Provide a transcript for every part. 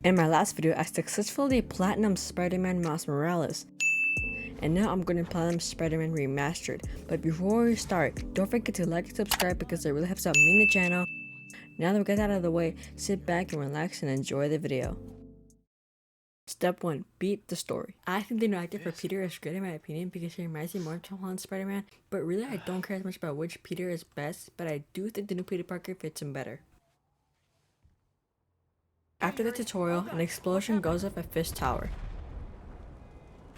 In my last video, I successfully platinum Spider-Man Miles Morales, and now I'm going to platinum Spider-Man Remastered. But before we start, don't forget to like and subscribe because it really helps out me and the channel. Now that we got that out of the way, sit back and relax and enjoy the video. Step 1. Beat the story. I think the new actor for Peter is great in my opinion because he reminds me more of Tom Holland's Spider-Man, but really I don't care as much about which Peter is best, but I do think the new Peter Parker fits him better. After the tutorial, an explosion goes off at Fisk Tower.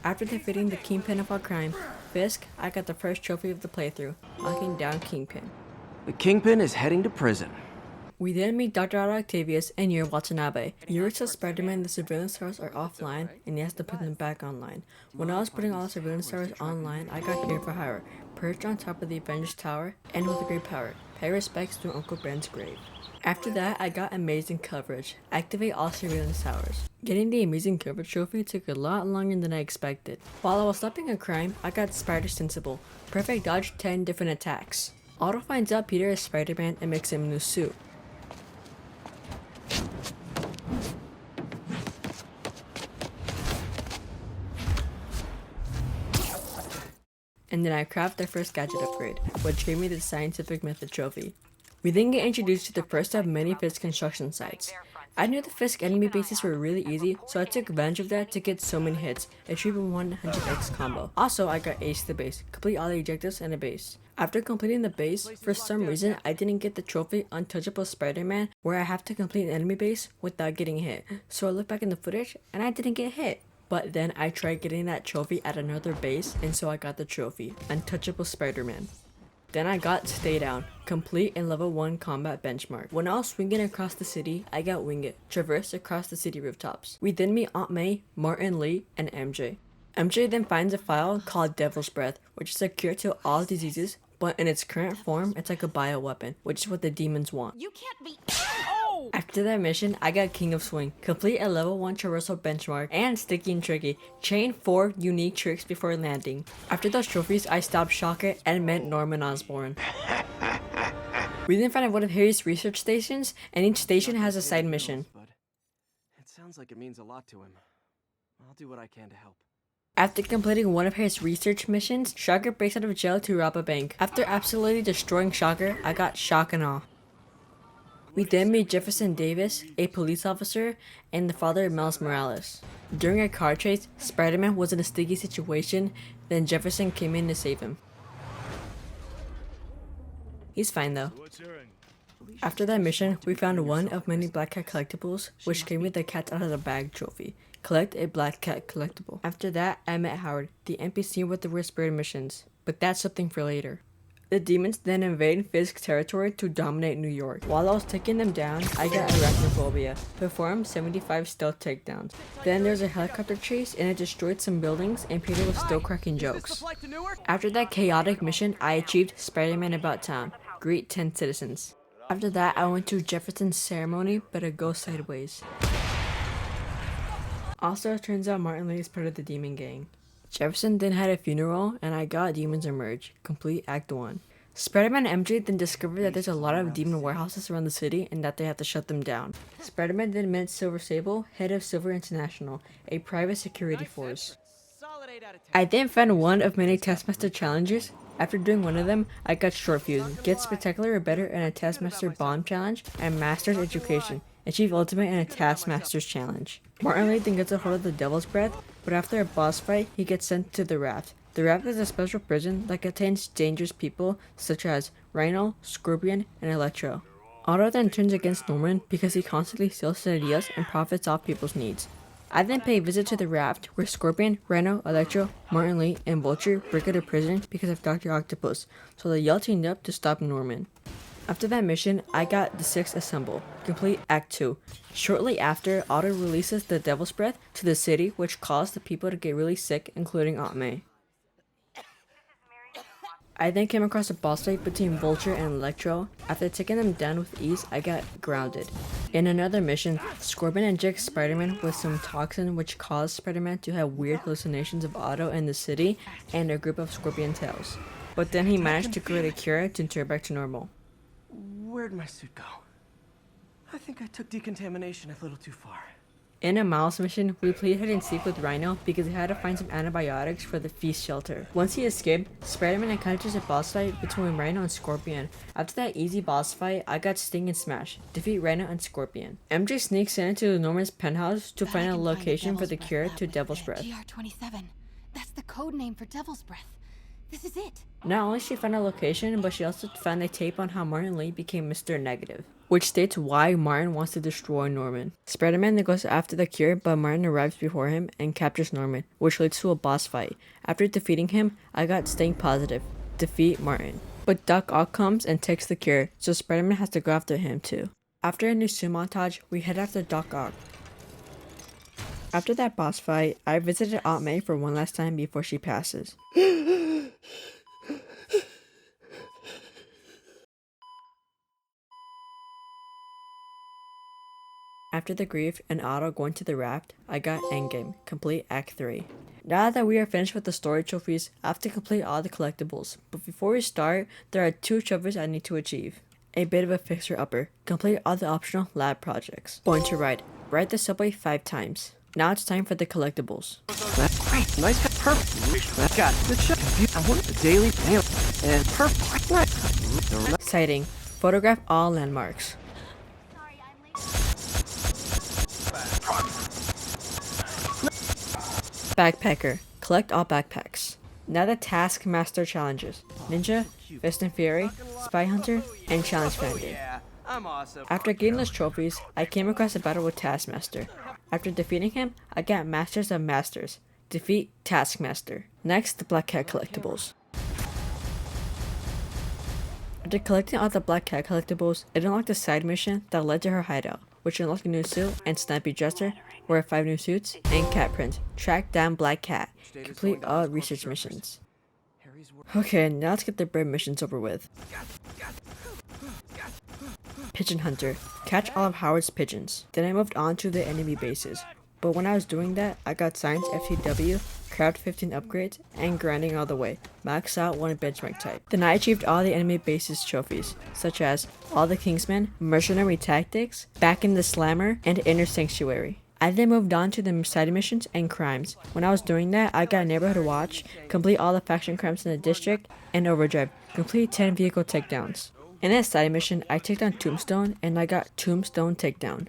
After defeating the Kingpin of all crime, Fisk, I got the first trophy of the playthrough, locking down Kingpin. The Kingpin is heading to prison. We then meet Dr. Otto Octavius and Yuri Watanabe. Yuri tells Spider-Man the surveillance towers are offline and he has to put them back online. When I was putting all the surveillance towers online, I got here for hire, perched on top of the Avengers Tower, and with a great power. Pay respects to Uncle Ben's grave. After that, I got amazing coverage. Activate all surveillance towers. Getting the amazing coverage trophy took a lot longer than I expected. While I was stopping a crime, I got Spider Sensible. Perfect dodge 10 different attacks. Otto finds out Peter is Spider-Man and makes him a new suit. And then I craft the first gadget upgrade, which gave me the scientific method trophy. We then get introduced to the first of many Fisk construction sites. I knew the Fisk enemy bases were really easy, so I took advantage of that to get so many hits, achieving 100x combo. Also, I got Ace the base, complete all the objectives and a base. After completing the base, for some reason I didn't get the trophy Untouchable Spider-Man, where I have to complete an enemy base without getting hit. So I looked back in the footage and I didn't get hit. But then I tried getting that trophy at another base, and so I got the trophy, Untouchable Spider-Man. Then I got Stay Down, complete in level 1 combat benchmark. When I was swinging across the city, I got Wing It, traverse across the city rooftops. We then meet Aunt May, Martin Lee, and MJ. MJ then finds a file called Devil's Breath, which is a cure to all diseases, but in its current form, it's like a bioweapon, which is what the demons want. You can't be. Oh! After that mission, I got King of Swing, complete a level 1 traversal benchmark, and Sticky and Tricky, chain 4 unique tricks before landing. After those trophies, I stopped Shocker and met Norman Osborn. We then found one of Harry's research stations, and each station has a side mission. But it sounds like it means a lot to him. I'll do what I can to help. After completing one of his research missions, Shocker breaks out of jail to rob a bank. After absolutely destroying Shocker, I got Shock and Awe. We then meet Jefferson Davis, a police officer, and the father of Miles Morales. During a car chase, Spider-Man was in a sticky situation, then Jefferson came in to save him. He's fine though. After that mission, we found one of many Black Cat collectibles, which gave me the Cat Out of the Bag trophy. Collect a Black Cat collectible. After that, I met Howard, the NPC with the Whispered missions, but that's something for later. The demons then invade Fisk's territory to dominate New York. While I was taking them down, I got arachnophobia. Performed 75 stealth takedowns. Then there's a helicopter chase and it destroyed some buildings and Peter was still cracking jokes. After that chaotic mission, I achieved Spider-Man About Town. Greet 10 citizens. After that, I went to Jefferson's ceremony, but it goes sideways. Also, it turns out Martin Lee is part of the demon gang. Jefferson then had a funeral, and I got Demons Emerge, complete Act 1. Spider-Man and MJ then discovered that there's a lot of demon warehouses around the city and that they have to shut them down. Spider-Man then met Silver Sable, head of Silver International, a private security force. I then found one of many Taskmaster challenges. After doing one of them, I got Short Fuse, Get Spectacular or Better in a Taskmaster Bomb Challenge, and Master's Education, Achieve Ultimate in a Taskmaster's Challenge. Martin Lee then gets a hold of the Devil's Breath, but after a boss fight, he gets sent to the Raft. The Raft is a special prison that contains dangerous people such as Rhino, Scorpion, and Electro. Otto then turns against Norman because he constantly steals his ideas and profits off people's needs. I then pay a visit to the Raft, where Scorpion, Rhino, Electro, Martin Lee, and Vulture break out of prison because of Dr. Octopus, so they all teamed up to stop Norman. After that mission, I got the 6th Assemble, complete Act 2. Shortly after, Otto releases the Devil's Breath to the city, which caused the people to get really sick, including Aunt May. I then came across a boss fight between Vulture and Electro. After taking them down with ease, I got grounded. In another mission, Scorpion injects Spider-Man with some toxin which caused Spider-Man to have weird hallucinations of Otto in the city and a group of Scorpion tails. But then he managed to create a cure to turn back to normal. Where'd my suit go? I think I took decontamination a little too far. In a Miles mission, we played hide and seek with Rhino because he had to find some antibiotics for the feast shelter. Once he escaped, Spider-Man encounters a boss fight between Rhino and Scorpion. After that easy boss fight, I got Sting and Smash, defeat Rhino and Scorpion. MJ sneaks into Norman's penthouse to find a location for the cure to Devil's Breath. GR27. That's the code name for Devil's Breath. This is it. Not only she found a location, but she also found a tape on how Martin Lee became Mr. Negative, which states why Martin wants to destroy Norman. Spider-Man then goes after the cure, but Martin arrives before him and captures Norman, which leads to a boss fight. After defeating him, I got Sting positive, defeat Martin. But Doc Ock comes and takes the cure, so Spider-Man has to go after him too. After a new suit montage, we head after Doc Ock. After that boss fight, I visited Aunt May for one last time before she passes. After the grief and Otto going to the raft, I got Endgame, complete Act 3. Now that we are finished with the story trophies, I have to complete all the collectibles. But before we start, there are 2 trophies I need to achieve. A bit of a fixer-upper, complete all the optional lab projects. Going to ride the subway 5 times. Now it's time for the collectibles. That's great. Nice. Perfect. Got it. Good shot. I want the daily mail. And perfect. Right. Sighting, photograph all landmarks. Backpacker, collect all backpacks. Now the Taskmaster challenges: Ninja, Fist and Fury, Spy Hunter, and Challenge Finder. Yeah, I'm awesome. After getting those trophies, I came across a battle with Taskmaster. After defeating him, I got Masters of Masters. Defeat Taskmaster. Next, the Black Cat collectibles. After collecting all the Black Cat collectibles, it unlocked a side mission that led to her hideout, which unlocked a new suit and Snappy Dresser, wear 5 new suits, and Cat Print. Track down Black Cat. Complete all research missions. Okay, now let's get the bird missions over with. Pigeon Hunter. Catch all of Howard's pigeons. Then I moved on to the enemy bases. But when I was doing that, I got Science FTW, Craft 15 upgrades, and grinding all the way. Max out 1 benchmark type. Then I achieved all the enemy bases trophies, such as all the Kingsmen, Mercenary Tactics, Back in the Slammer, and Inner Sanctuary. I then moved on to the side missions and crimes. When I was doing that, I got Neighborhood Watch, complete all the faction crimes in the district, and Overdrive, complete 10 vehicle takedowns. In that side mission, I took down Tombstone, and I got Tombstone takedown.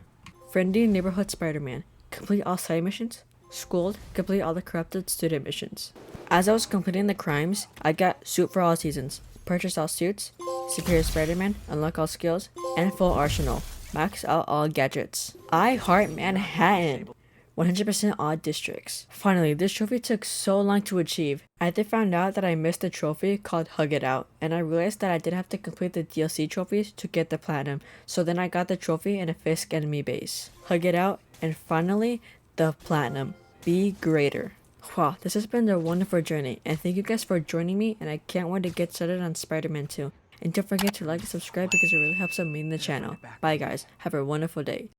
Friendly Neighborhood Spider-Man, complete all side missions. Schooled, complete all the corrupted student missions. As I was completing the crimes, I got Suit for all seasons, purchase all suits, Superior Spider-Man, unlock all skills, and full arsenal. Max out all gadgets. I Heart Manhattan. 100% all districts. Finally, this trophy took so long to achieve. I then found out that I missed a trophy called Hug It Out, and I realized that I did have to complete the DLC trophies to get the platinum, so then I got the trophy in a Fisk enemy base. Hug It Out, and finally, the platinum. Be greater. Wow, this has been a wonderful journey, and thank you guys for joining me, and I can't wait to get started on Spider-Man 2. And don't forget to like and subscribe because it really helps out me in the channel. Bye guys, have a wonderful day.